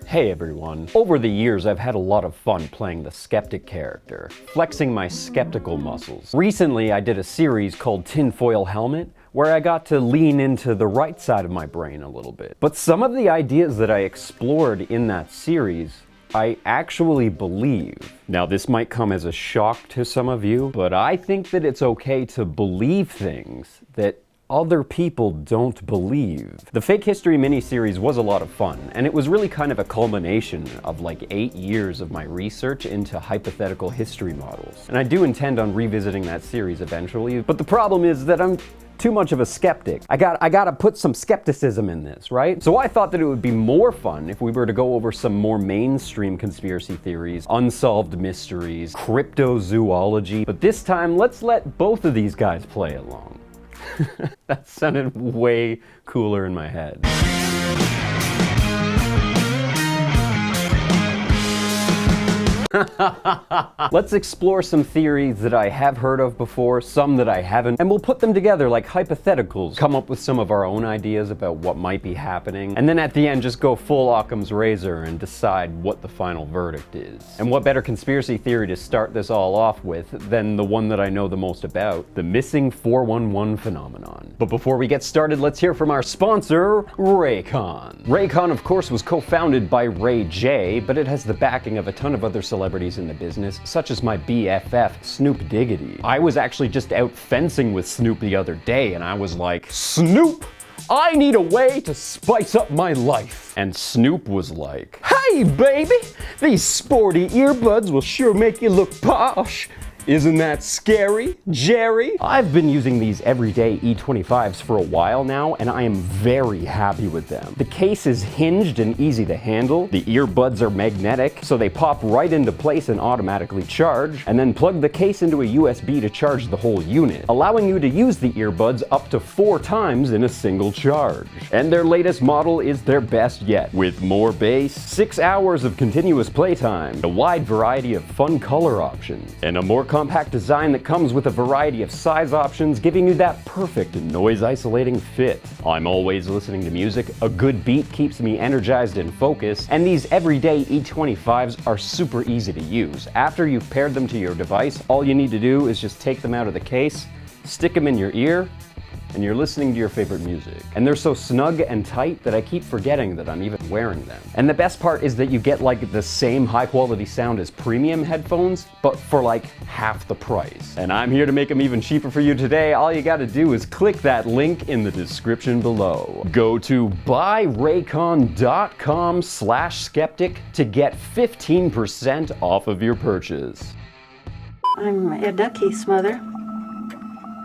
Hey everyone. Over the years, I've had a lot of fun playing the Skeptic character, flexing my skeptical muscles. Recently, I did a series called Tinfoil Helmet, where I got to lean into the right side of my brain a little bit. But some of the ideas that I explored in that series, I actually believe. Now, this might come as a shock to some of you, but I think that it's okay to believe things that other people don't believe. The Fake History miniseries was a lot of fun, and it was really kind of a culmination of like 8 years of my research into hypothetical history models. And I do intend on revisiting that series eventually, but the problem is that I'm too much of a skeptic. I gotta put some skepticism in this, right? So I thought that it would be more fun if we were to go over some more mainstream conspiracy theories, unsolved mysteries, cryptozoology, but this time let's let both of these guys play along. That sounded way cooler in my head. Let's explore some theories that I have heard of before, some that I haven't, and we'll put them together like hypotheticals, come up with some of our own ideas about what might be happening, and then at the end just go full Occam's razor and decide what the final verdict is. And what better conspiracy theory to start this all off with than the one that I know the most about, the missing 411 phenomenon. But before we get started, let's hear from our sponsor, Raycon. Raycon, of course, was co-founded by Ray J, but it has the backing of a ton of other celebrities in the business, such as my BFF, Snoop Diggity. I was actually just out fencing with Snoop the other day, and I was like, Snoop, I need a way to spice up my life. And Snoop was like, hey baby, these sporty earbuds will sure make you look posh. Isn't that scary, Jerry? I've been using these everyday E25s for a while now, and I am very happy with them. The case is hinged and easy to handle. The earbuds are magnetic, so they pop right into place and automatically charge, and then plug the case into a USB to charge the whole unit, allowing you to use the earbuds up to 4 times in a single charge. And their latest model is their best yet, with more bass, 6 hours of continuous playtime, a wide variety of fun color options, and a more compact design that comes with a variety of size options, giving you that perfect noise-isolating fit. I'm always listening to music, a good beat keeps me energized and focused, and these everyday E25s are super easy to use. After you've paired them to your device, all you need to do is just take them out of the case, stick them in your ear, and you're listening to your favorite music. And they're so snug and tight that I keep forgetting that I'm even wearing them. And the best part is that you get like the same high quality sound as premium headphones, but for like half the price. And I'm here to make them even cheaper for you today. All you gotta do is click that link in the description below. Go to buyraycon.com/skeptic to get 15% off of your purchase. I'm Edna Keith's mother.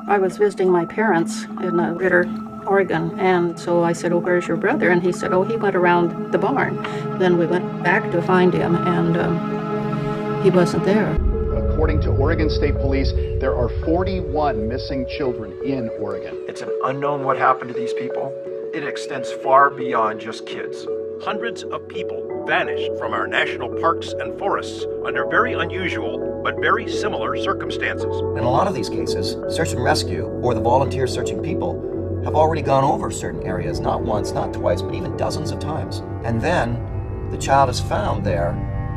I was visiting my parents in Ritter, Oregon, and so I said, oh, where's your brother? And he said, oh, he went around the barn. Then we went back to find him, and he wasn't there. According to Oregon State Police, there are 41 missing children in Oregon. It's an unknown what happened to these people. It extends far beyond just kids. Hundreds of people vanished from our national parks and forests under very unusual but very similar circumstances. In a lot of these cases, search and rescue, or the volunteers searching people, have already gone over certain areas, not once, not twice, but even dozens of times. And then the child is found there,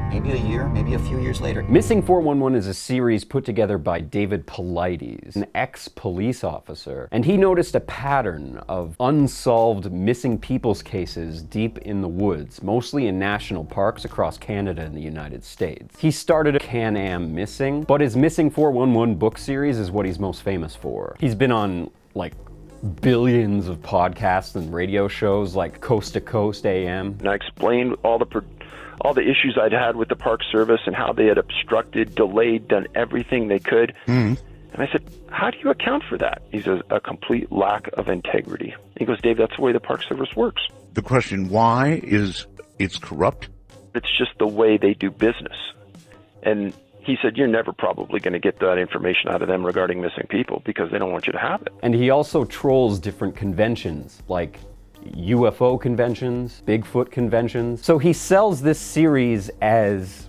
maybe a year, maybe a few years later. Missing 411 is a series put together by David Paulides, an ex-police officer, and he noticed a pattern of unsolved missing people's cases deep in the woods, mostly in national parks across Canada and the United States. He started a Can-Am Missing, but his Missing 411 book series is what he's most famous for. He's been on, like, billions of podcasts and radio shows like Coast to Coast AM. And I explained all the issues I'd had with the Park Service and how they had obstructed, delayed, done everything they could. And I said, how do you account for that? He says, a complete lack of integrity. He goes, Dave, that's the way the Park Service works. The question why is it's corrupt? It's just the way they do business. And he said, you're never probably going to get that information out of them regarding missing people because they don't want you to have it. And he also trolls different conventions, like UFO conventions, Bigfoot conventions. So he sells this series as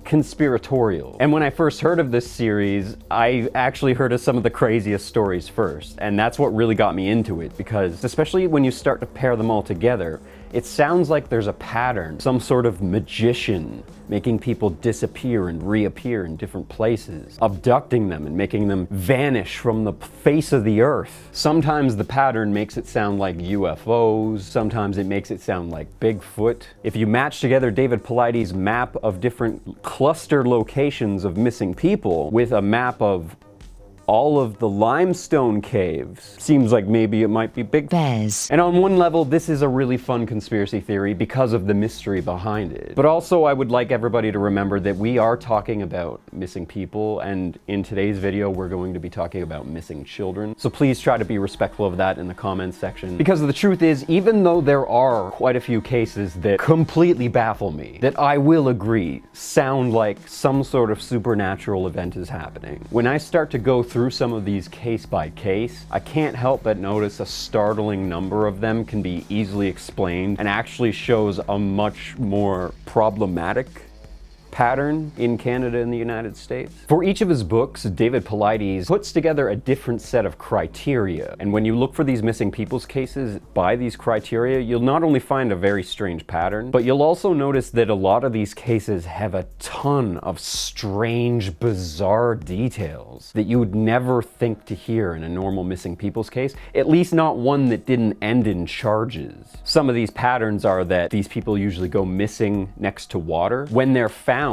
conspiratorial. And when I first heard of this series, I actually heard of some of the craziest stories first. And that's what really got me into it, because especially when you start to pair them all together, It sounds like there's a pattern, some sort of magician making people disappear and reappear in different places, abducting them and making them vanish from the face of the earth. Sometimes the pattern makes it sound like UFOs, sometimes it makes it sound like Bigfoot. If you match together David Paulides' map of different cluster locations of missing people with a map of all of the limestone caves, seems like maybe it might be big bears. And on one level, this is a really fun conspiracy theory because of the mystery behind it. But also, I would like everybody to remember that we are talking about missing people, and in today's video, we're going to be talking about missing children. So please try to be respectful of that in the comments section. Because the truth is, even though there are quite a few cases that completely baffle me, that I will agree sound like some sort of supernatural event is happening, when I start to go through some of these case by case, I can't help but notice a startling number of them can be easily explained and actually shows a much more problematic pattern in Canada and the United States. For each of his books, David Paulides puts together a different set of criteria. And when you look for these missing people's cases by these criteria, you'll not only find a very strange pattern, but you'll also notice that a lot of these cases have a ton of strange, bizarre details that you would never think to hear in a normal missing people's case, at least not one that didn't end in charges. Some of these patterns are that these people usually go missing next to water. When they're found,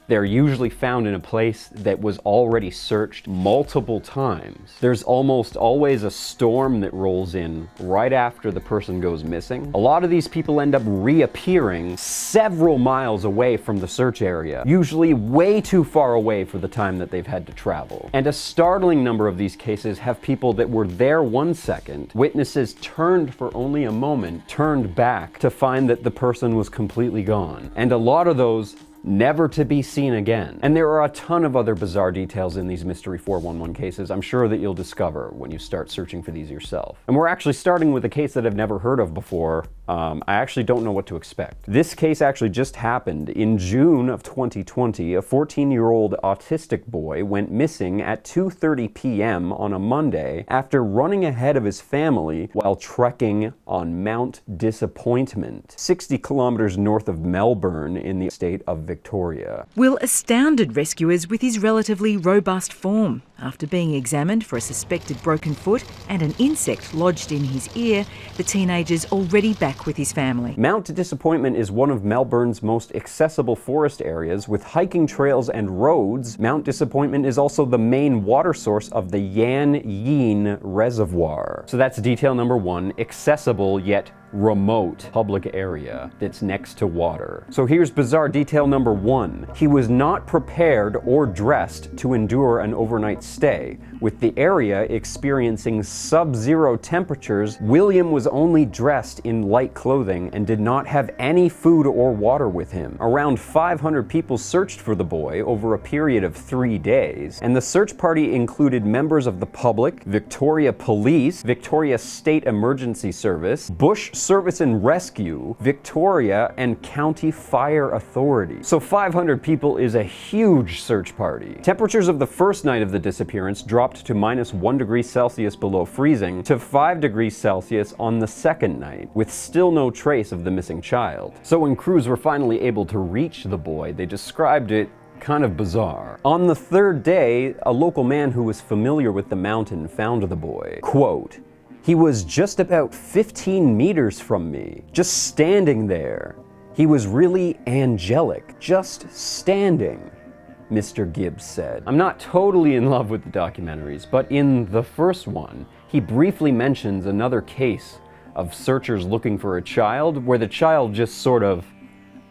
they're usually found in a place that was already searched multiple times. There's almost always a storm that rolls in right after the person goes missing. A lot of these people end up reappearing several miles away from the search area, usually way too far away for the time that they've had to travel. And a startling number of these cases have people that were there 1 second, witnesses turned for only a moment, turned back to find that the person was completely gone. And a lot of those never to be seen again. And there are a ton of other bizarre details in these Mystery 411 cases I'm sure that you'll discover when you start searching for these yourself. And we're actually starting with a case that I've never heard of before. I actually don't know what to expect. This case actually just happened in June of 2020. A 14-year-old autistic boy went missing at 2:30 p.m. on a Monday after running ahead of his family while trekking on Mount Disappointment, 60 kilometers north of Melbourne in the state of Victoria. Will astounded rescuers with his relatively robust form. After being examined for a suspected broken foot and an insect lodged in his ear, the teenager's already back with his family. Mount Disappointment is one of Melbourne's most accessible forest areas with hiking trails and roads. Mount Disappointment is also the main water source of the Yan Yean Reservoir. So that's detail number one, accessible yet remote public area that's next to water. So here's bizarre detail number one. He was not prepared or dressed to endure an overnight stay. With the area experiencing sub-zero temperatures, William was only dressed in light clothing and did not have any food or water with him. Around 500 people searched for the boy over a period of 3 days, and the search party included members of the public, Victoria Police, Victoria State Emergency Service, Bush Service and Rescue, Victoria, and County Fire Authority. So 500 people is a huge search party. Temperatures of the first night of the disappearance dropped to -1 degree Celsius below freezing to 5 degrees Celsius on the second night, with still no trace of the missing child. So when crews were finally able to reach the boy, they described it kind of bizarre. On the third day, a local man who was familiar with the mountain found the boy. Quote, "He was just about 15 meters from me, just standing there. He was really angelic, just standing," Mr. Gibbs said. I'm not totally in love with the documentaries, but in the first one, he briefly mentions another case of searchers looking for a child where the child just sort of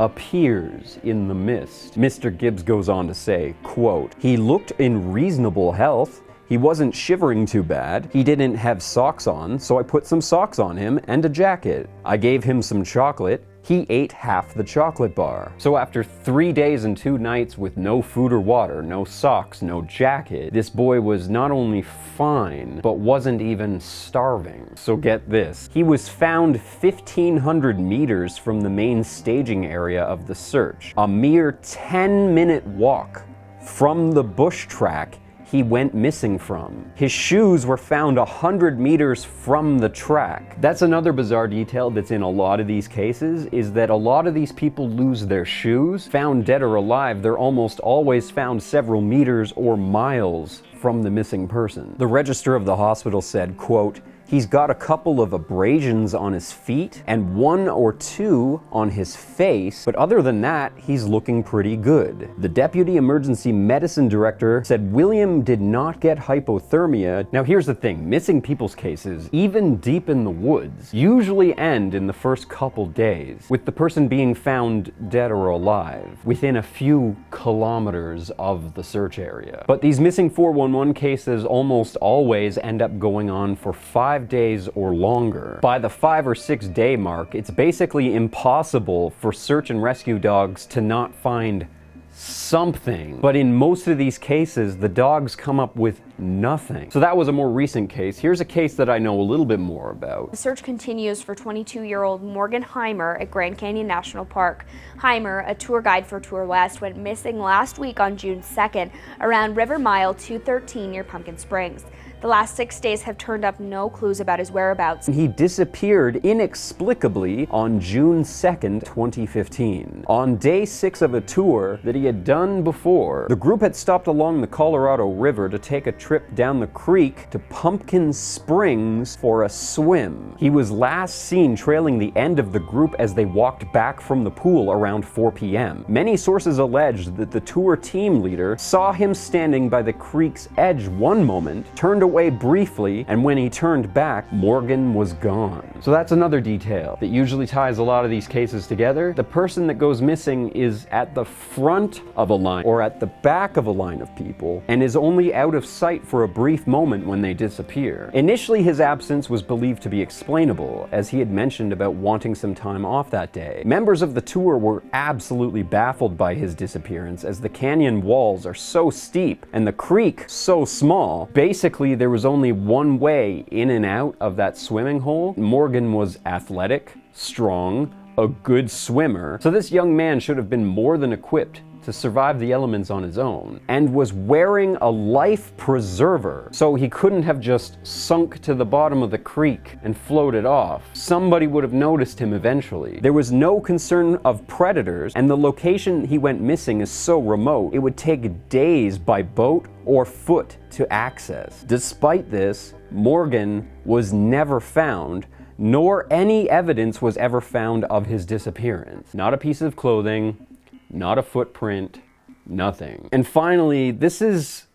appears in the mist. Mr. Gibbs goes on to say, quote, "He looked in reasonable health. He wasn't shivering too bad. He didn't have socks on, so I put some socks on him and a jacket. I gave him some chocolate. He ate half the chocolate bar." So after 3 days and 2 nights with no food or water, no socks, no jacket, this boy was not only fine, but wasn't even starving. So get this. He was found 1,500 meters from the main staging area of the search. A mere 10-minute walk from the bush track he went missing from. His shoes were found 100 meters from the track. That's another bizarre detail that's in a lot of these cases, is that a lot of these people lose their shoes. Found dead or alive, they're almost always found several meters or miles from the missing person. The register of the hospital said, quote, "He's got a couple of abrasions on his feet and 1 or 2 on his face, but other than that, he's looking pretty good." The deputy emergency medicine director said William did not get hypothermia. Now here's the thing, missing people's cases, even deep in the woods, usually end in the first couple days, with the person being found dead or alive, within a few kilometers of the search area. But these missing 411 cases almost always end up going on for 5 days or longer. By the 5 or 6 day mark, it's basically impossible for search and rescue dogs to not find something. But in most of these cases, the dogs come up with nothing. So that was a more recent case. Here's a case that I know a little bit more about. The search continues for 22-year-old Morgan Heimer at Grand Canyon National Park. Heimer, a tour guide for Tour West, went missing last week on June 2nd around River Mile 213 near Pumpkin Springs. The last 6 days have turned up no clues about his whereabouts. He disappeared inexplicably on June 2nd, 2015. On day 6 of a tour that he had done before, the group had stopped along the Colorado River to take a trip down the creek to Pumpkin Springs for a swim. He was last seen trailing the end of the group as they walked back from the pool around 4 p.m. Many sources alleged that the tour team leader saw him standing by the creek's edge one moment, turned away briefly, and when he turned back, Morgan was gone. So that's another detail that usually ties a lot of these cases together. The person that goes missing is at the front of a line or at the back of a line of people and is only out of sight for a brief moment when they disappear. Initially, his absence was believed to be explainable, as he had mentioned about wanting some time off that day. Members of the tour were absolutely baffled by his disappearance, as the canyon walls are so steep and the creek so small. Basically, there was only one way in and out of that swimming hole. Morgan was athletic, strong, a good swimmer, so this young man should have been more than equipped to survive the elements on his own, and was wearing a life preserver, so he couldn't have just sunk to the bottom of the creek and floated off. Somebody would have noticed him eventually. There was no concern of predators, and the location he went missing is so remote, it would take days by boat or foot to access. Despite this, Morgan was never found, nor any evidence was ever found of his disappearance. Not a piece of clothing, not a footprint, nothing. And finally, this is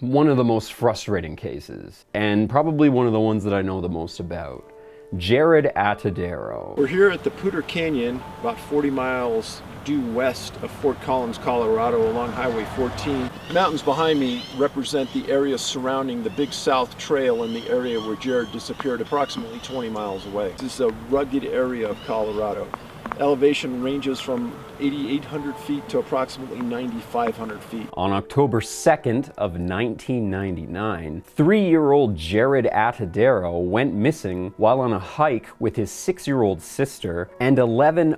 one of the most frustrating cases, and probably one of the ones that I know the most about. Jared Atadero. We're here at the Poudre Canyon, about 40 miles due west of Fort Collins, Colorado, along Highway 14. The mountains behind me represent the area surrounding the Big South Trail in the area where Jared disappeared, approximately 20 miles away. This is a rugged area of Colorado. Elevation ranges from 8,800 feet to approximately 9,500 feet. On October 2nd of 1999, 3-year-old Jared Atadero went missing while on a hike with his 6-year-old sister and 11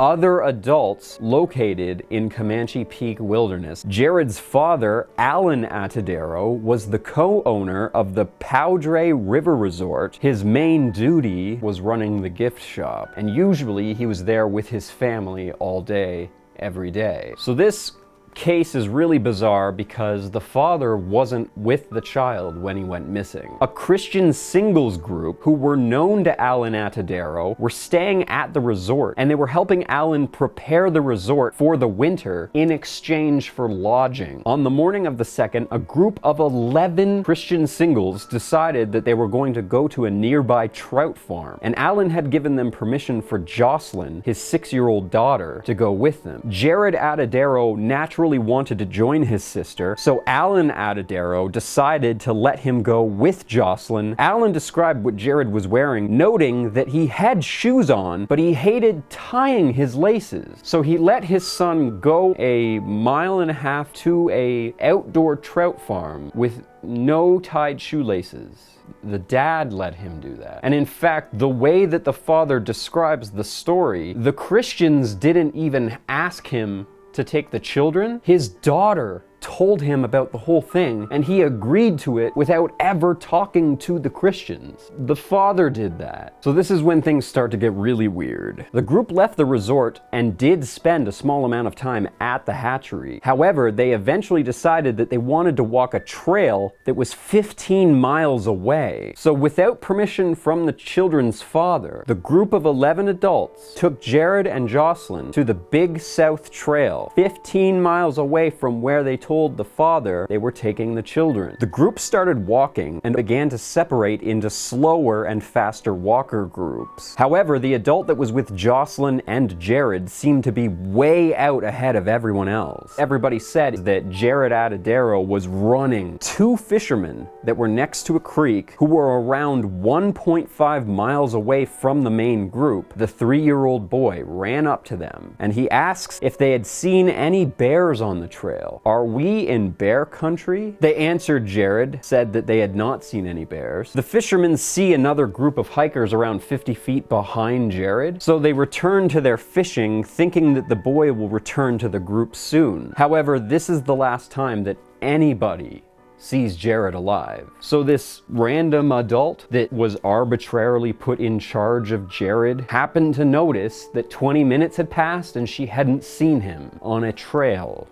other adults located in Comanche Peak Wilderness. Jared's father, Alan Atadero, was the co-owner of the Poudre River Resort. His main duty was running the gift shop, and usually he was there with his family all day, every day. So this case is really bizarre because the father wasn't with the child when he went missing. A Christian singles group who were known to Alan Atadero were staying at the resort, and they were helping Alan prepare the resort for the winter in exchange for lodging. On the morning of the 2nd, a group of 11 Christian singles decided that they were going to go to a nearby trout farm, and Alan had given them permission for Jocelyn, his 6-year-old daughter, to go with them. Jared Atadero naturally wanted to join his sister, so Alan Atadero decided to let him go with Jocelyn. Alan described what Jared was wearing, noting that he had shoes on, but he hated tying his laces. So he let his son go 1.5 miles to a outdoor trout farm with no tied shoelaces. The dad let him do that. And in fact, the way that the father describes the story, the Christians didn't even ask him to take the children, his daughter told him about the whole thing, and he agreed to it without ever talking to the Christians. The father did that. So this is when things start to get really weird. The group left the resort and did spend a small amount of time at the hatchery. However, they eventually decided that they wanted to walk a trail that was 15 miles away. So without permission from the children's father, the group of 11 adults took Jared and Jocelyn to the Big South Trail, 15 miles away from where they told the father they were taking the children. The group started walking and began to separate into slower and faster walker groups. However, the adult that was with Jocelyn and Jared seemed to be way out ahead of everyone else. Everybody said that Jared Atadero was running two fishermen that were next to a creek who were around 1.5 miles away from the main group. The 3-year-old boy ran up to them and he asks if they had seen any bears on the trail. "Are we in bear country?" They answered. Jared said that they had not seen any bears. The fishermen see another group of hikers around 50 feet behind Jared, so they return to their fishing, thinking that the boy will return to the group soon. However, this is the last time that anybody sees Jared alive. So this random adult that was arbitrarily put in charge of Jared happened to notice that 20 minutes had passed and she hadn't seen him on a trail.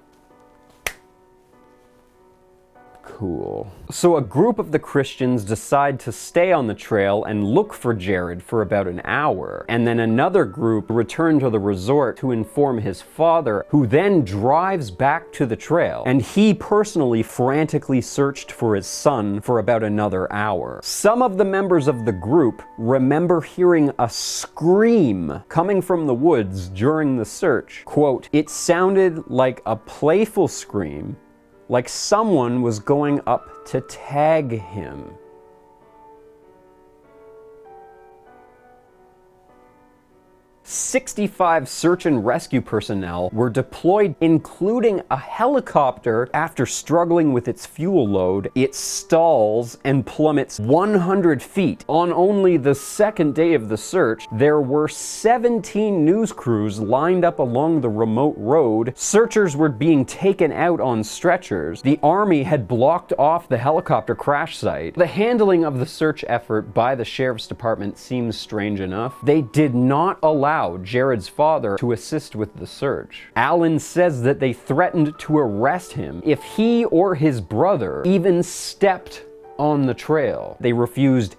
Cool. So a group of the Christians decide to stay on the trail and look for Jared for about an hour, and then another group return to the resort to inform his father, who then drives back to the trail, and he personally frantically searched for his son for about another hour. Some of the members of the group remember hearing a scream coming from the woods during the search. Quote, "It sounded like a playful scream, like someone was going up to tag him." 65 search and rescue personnel were deployed, including a helicopter. After struggling with its fuel load, it stalls and plummets 100 feet. On only the second day of the search, there were 17 news crews lined up along the remote road. Searchers were being taken out on stretchers. The army had blocked off the helicopter crash site. The handling of the search effort by the sheriff's department seems strange enough. They did not allow Jared's father to assist with the search. Alan says that they threatened to arrest him if he or his brother even stepped on the trail. They refused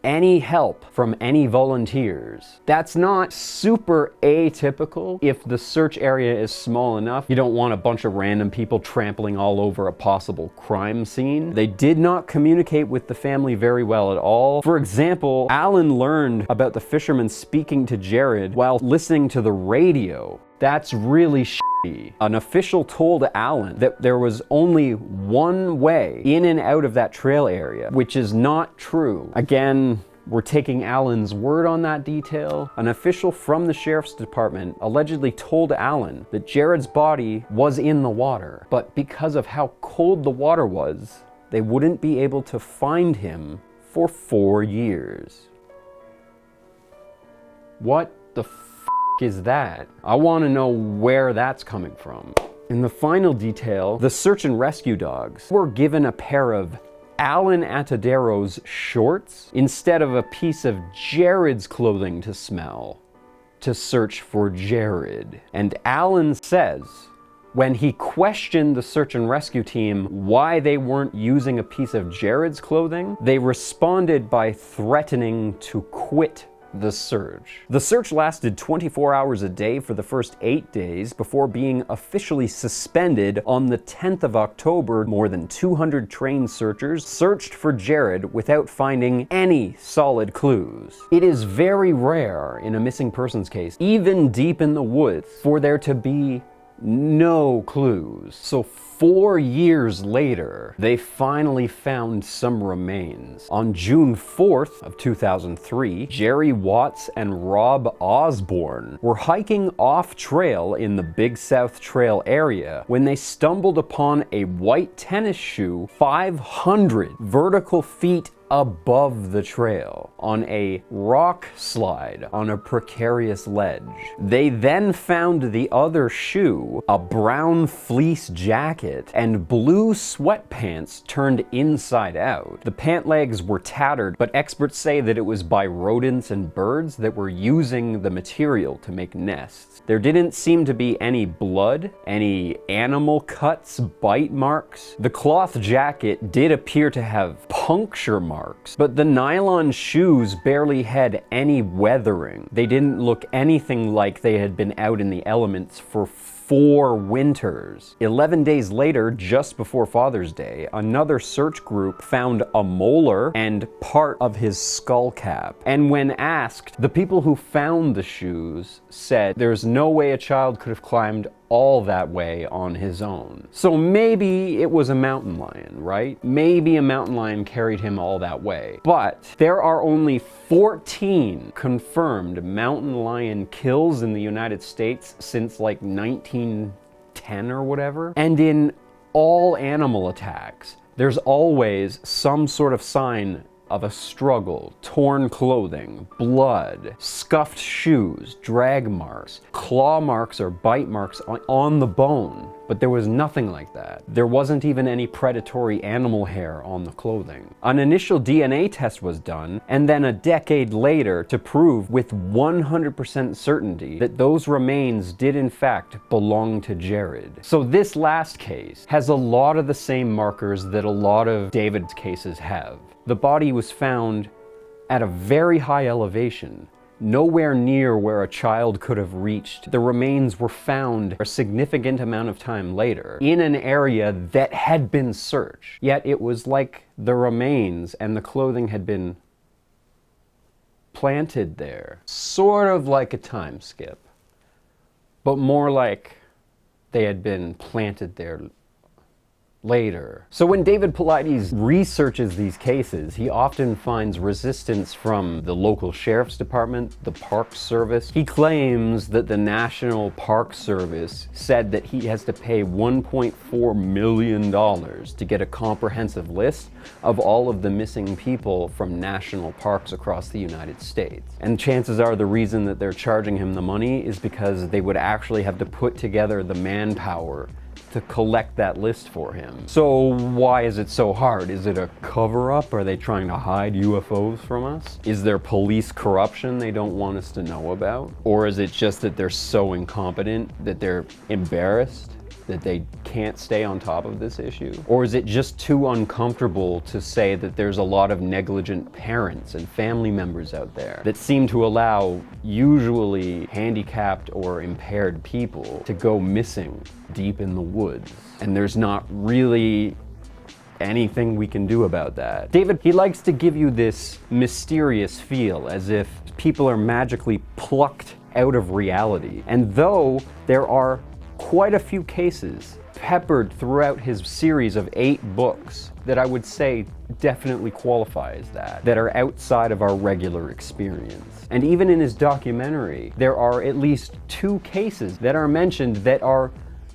any help from any volunteers. That's not super atypical. If the search area is small enough, you don't want a bunch of random people trampling all over a possible crime scene. They did not communicate with the family very well at all. For example, Alan learned about the fisherman speaking to Jared while listening to the radio. That's really shitty. An official told Alan that there was only one way in and out of that trail area, which is not true. Again, we're taking Alan's word on that detail. An official from the sheriff's department allegedly told Alan that Jared's body was in the water, but because of how cold the water was, they wouldn't be able to find him for 4 years. What the is that? I want to know where that's coming from. In the final detail, the search and rescue dogs were given a pair of Alan Atadero's shorts instead of a piece of Jared's clothing to smell to search for Jared. And Alan says when he questioned the search and rescue team why they weren't using a piece of Jared's clothing, they responded by threatening to quit the search. The search lasted 24 hours a day for the first 8 days before being officially suspended on the 10th of October. More than 200 trained searchers searched for Jared without finding any solid clues. It is very rare in a missing persons case, even deep in the woods, for there to be no clues. So 4 years later, they finally found some remains. On June 4th of 2003, Jerry Watts and Rob Osborne were hiking off trail in the Big South Trail area when they stumbled upon a white tennis shoe 500 vertical feet above the trail on a rock slide on a precarious ledge. They then found the other shoe, a brown fleece jacket, and blue sweatpants turned inside out. The pant legs were tattered, but experts say that it was by rodents and birds that were using the material to make nests. There didn't seem to be any blood, any animal cuts, bite marks. The cloth jacket did appear to have puncture marks, but the nylon shoes barely had any weathering. They didn't look anything like they had been out in the elements for 4 winters. 11 days later, just before Father's Day, another search group found a molar and part of his skull cap. And when asked, the people who found the shoes said there's no way a child could have climbed all that way on his own. So maybe it was a mountain lion, right? Maybe a mountain lion carried him all that way. But there are only 14 confirmed mountain lion kills in the United States since like 1910 or whatever. And in all animal attacks, there's always some sort of sign of a struggle: torn clothing, blood, scuffed shoes, drag marks, claw marks or bite marks on the bone. But there was nothing like that. There wasn't even any predatory animal hair on the clothing. An initial DNA test was done, and then a decade later to prove with 100% certainty that those remains did in fact belong to Jared. So this last case has a lot of the same markers that a lot of David's cases have. The body was found at a very high elevation, nowhere near where a child could have reached. The remains were found a significant amount of time later in an area that had been searched. Yet it was like the remains and the clothing had been planted there. Sort of like a time skip, but more like they had been planted there later. So when David Paulides researches these cases, he often finds resistance from the local sheriff's department, the Park Service. He claims that the National Park Service said that he has to pay $1.4 million to get a comprehensive list of all of the missing people from national parks across the United States. And chances are the reason that they're charging him the money is because they would actually have to put together the manpower to collect that list for him. So why is it so hard? Is it a cover-up? Are they trying to hide UFOs from us? Is there police corruption they don't want us to know about? Or is it just that they're so incompetent that they're embarrassed that they can't stay on top of this issue? Or is it just too uncomfortable to say that there's a lot of negligent parents and family members out there that seem to allow usually handicapped or impaired people to go missing deep in the woods? And there's not really anything we can do about that. David, he likes to give you this mysterious feel, as if people are magically plucked out of reality. And though there are quite a few cases peppered throughout his series of 8 books that I would say definitely qualify as that are outside of our regular experience. And even in his documentary, there are at least 2 cases that are mentioned that are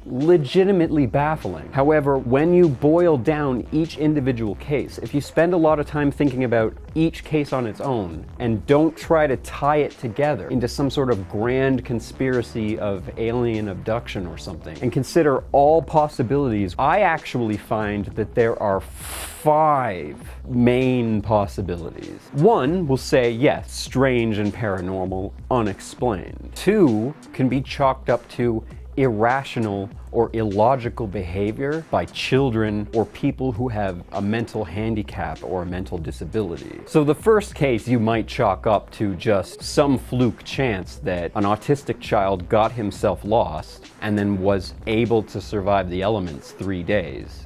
legitimately baffling. However, when you boil down each individual case, if you spend a lot of time thinking about each case on its own and don't try to tie it together into some sort of grand conspiracy of alien abduction or something, and consider all possibilities, I actually find that there are 5 main possibilities. 1 will say, yes, strange and paranormal, unexplained. 2 can be chalked up to irrational or illogical behavior by children or people who have a mental handicap or a mental disability. So the first case you might chalk up to just some fluke chance that an autistic child got himself lost and then was able to survive the elements 3 days.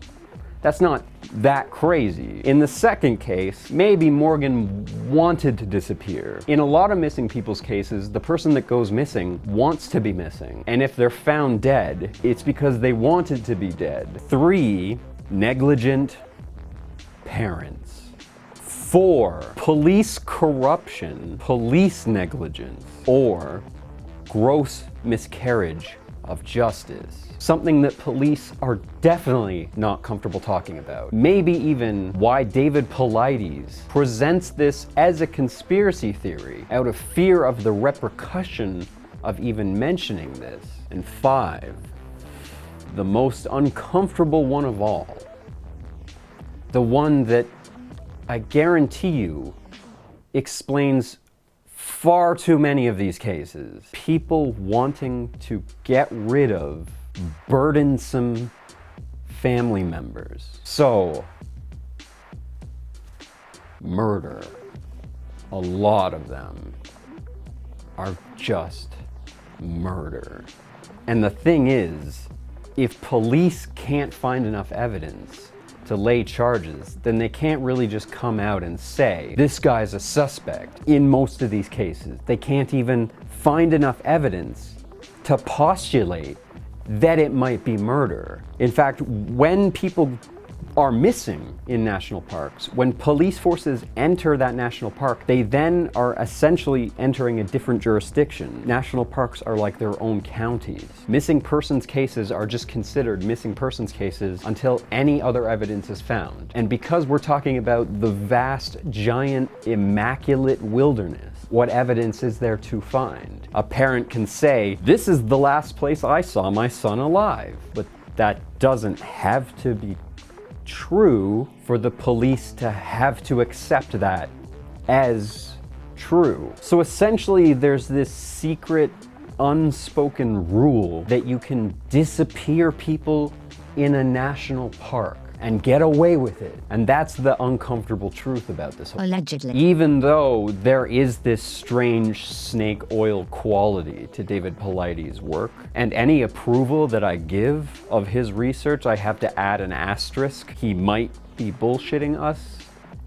That's not that crazy. In the second case, maybe Morgan wanted to disappear. In a lot of missing people's cases, the person that goes missing wants to be missing. And if they're found dead, it's because they wanted to be dead. 3, negligent parents. 4, police corruption, police negligence, or gross miscarriage of justice. Something that police are definitely not comfortable talking about. Maybe even why David Paulides presents this as a conspiracy theory out of fear of the repercussion of even mentioning this. And 5, the most uncomfortable one of all, the one that I guarantee you explains far too many of these cases. People wanting to get rid of burdensome family members. So, murder. A lot of them are just murder. And the thing is, if police can't find enough evidence to lay charges, then they can't really just come out and say, this guy's a suspect. In most of these cases, they can't even find enough evidence to postulate that it might be murder. In fact, when people are missing in national parks, when police forces enter that national park, they then are essentially entering a different jurisdiction. National parks are like their own counties. Missing persons cases are just considered missing persons cases until any other evidence is found. And because we're talking about the vast, giant, immaculate wilderness, what evidence is there to find? A parent can say, this is the last place I saw my son alive, but that doesn't have to be true for the police to have to accept that as true. So essentially, there's this secret, unspoken rule that you can disappear people in a national park and get away with it. And that's the uncomfortable truth about this whole. Allegedly. Even though there is this strange snake oil quality to David Paulides' work, and any approval that I give of his research, I have to add an asterisk. He might be bullshitting us,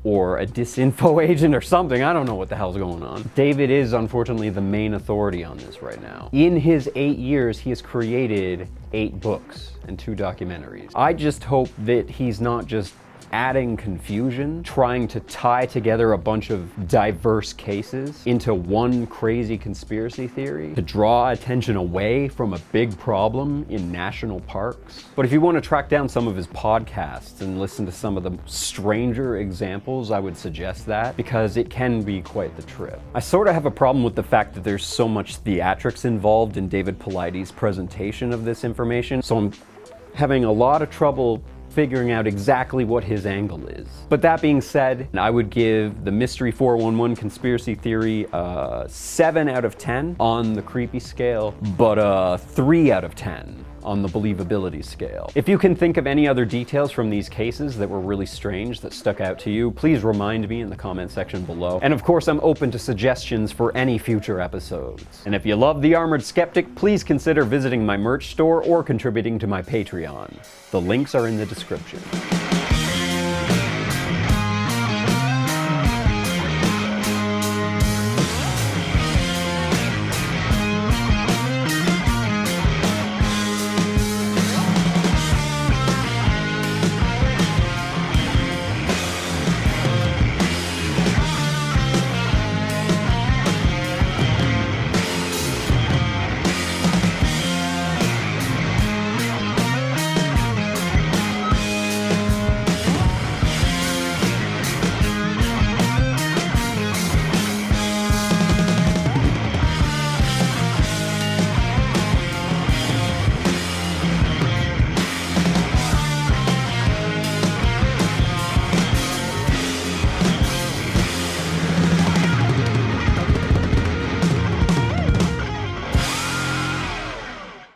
or a disinfo agent or something. I don't know what the hell's going on. David is unfortunately the main authority on this right now. In his 8 years, he has created 8 books and 2 documentaries. I just hope that he's not just adding confusion, trying to tie together a bunch of diverse cases into one crazy conspiracy theory to draw attention away from a big problem in national parks. But if you want to track down some of his podcasts and listen to some of the stranger examples, I would suggest that, because it can be quite the trip. I sort of have a problem with the fact that there's so much theatrics involved in David Paulides' presentation of this information, so I'm having a lot of trouble figuring out exactly what his angle is. But that being said, I would give the Mystery 411 conspiracy theory a 7 out of 10 on the creepy scale, but a 3 out of 10 on the believability scale. If you can think of any other details from these cases that were really strange that stuck out to you, please remind me in the comment section below. And of course, I'm open to suggestions for any future episodes. And if you love the Armored Skeptic, please consider visiting my merch store or contributing to my Patreon. The links are in the description.